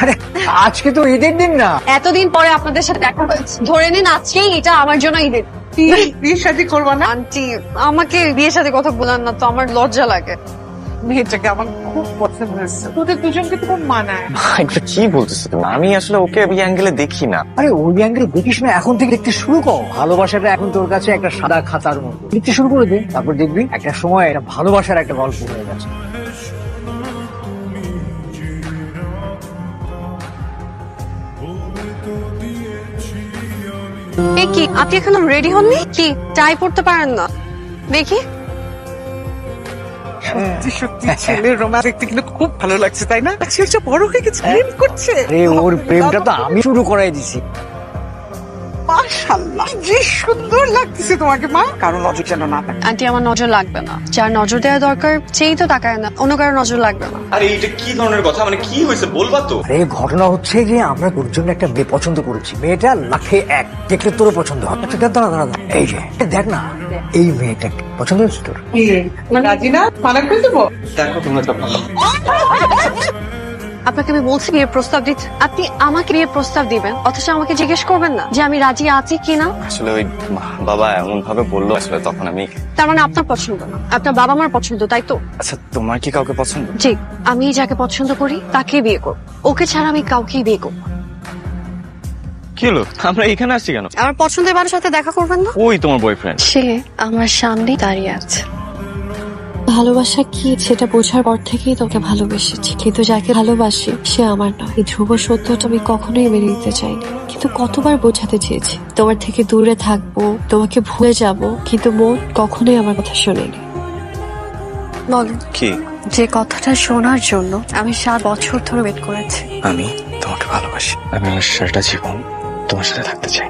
আরে আজকে তো ঈদের দিন না। এতদিন পরে আপনাদের সাথে দেখা হয়েছে, ধরে নিন আজকেই এটা আমার জন্য ঈদের। বিয়ে শাদী করবা না? আন্টি আমাকে বিয়ের সাথে কথা বলেন না তো, আমার লজ্জা লাগে। মেয়েটাকে আমার খুব পছন্দ হয়েছে, তোদের দুজনকে তো খুব মানায়। এটা কি বলতেছো তুমি? আমি আসলে ওকে ওই অ্যাঙ্গেলে দেখি না। আরে ওই অ্যাঙ্গেল দেখিস না, এখন থেকে দেখতে শুরু কর। ভালোবাসাটা এখন তোর কাছে একটা সাদা খাতার মতো, লিখতে শুরু করে দে, তারপর দেখবি একটা সময় এটা ভালোবাসার একটা গল্প হয়ে গেছে। এ কি, আপনি এখনো রেডি হননি? কি টাই পড়তে পারেন না? দেখি। সত্যি সত্যি ছেলের রোমান্স দেখতে কিন্তু খুব ভালো লাগছে, তাই না? ছেলেটা বড় হয়ে গেছে, প্রেম করছে। আরে ওর প্রেমটা তো আমি শুরু করাই দিছি। মাশাআল্লাহ, যে সুন্দর লাগতেছে তোমাকে মা। কারো নজর যেন না থাকে। আন্টি আমার নজর লাগবে না, যার নজর দেওয়া দরকার সেই তো তাকায় না, অন্য কারো নজর লাগবে না। আরে এটা কি ধরনের কথা? মানে কি হয়েছে বলবা তো? আরে ঘটনা হচ্ছে যে আমরা তোর জন্য একটা মেয়ে পছন্দ করেছি, মেয়েটা লাখে এক, দেখলে তোরও পছন্দ হবে। আচ্ছা দাঁড়া দাঁড়া দাঁড়া, এই যে দেখ না, এই মেয়েটা পছন্দ হচ্ছে তোর? রাজি না? মানা করে দেবো? দেখো তোমরা তো ভালো। আপনাকে আমি বলছি বিয়ের প্রস্তাব দিতে, আপনি আমাকে বিয়ের প্রস্তাব দিবেন অথচ আমাকে জিজ্ঞেস করবেন না যে আমি রাজি আছি কিনা। আসলে ওই বাবা এমন ভাবে বললো, আসলে তখন আমি। তার মানে আপনার পছন্দ না, আপনার বাবা মার পছন্দ, তাই তো? আচ্ছা তোমার কি কাউকে পছন্দ? জি, আমি যাকে পছন্দ করি তাকে বিয়ে করব, ওকে ছাড়া আমি কাউকেই বিয়ে করব। কি হলো, আমরা এখানে আসছি কেন? আমার পছন্দের মানুষের সাথে দেখা করবেন না? ওই তোমার বয়ফ্রেন্ড। সে আমার সামনেই দাঁড়িয়ে আছে। ভালোবাসা কি সেটা বোঝার পর থেকেই তোকে ভালোবেসেছি, কিন্তু যাকে ভালোবাসি সে আমার নয়। এই ধ্রুব সত্যটা আমি কখনোই মেনে নিতে চাইনি, কিন্তু কতবার বোঝাতে চেয়েছি তোমার থেকে দূরে থাকবো, তোমাকে ভুলে যাব, কিন্তু মন কখনোই আমার কথা শোনেনি। বলেন কি? যে কথাটা শোনার জন্য আমি 7 বছর ধরে ওয়েট করেছি। আমি তোমাকে ভালোবাসি, আমি আমার সারাটা জীবন তোমার সাথে থাকতে চাই।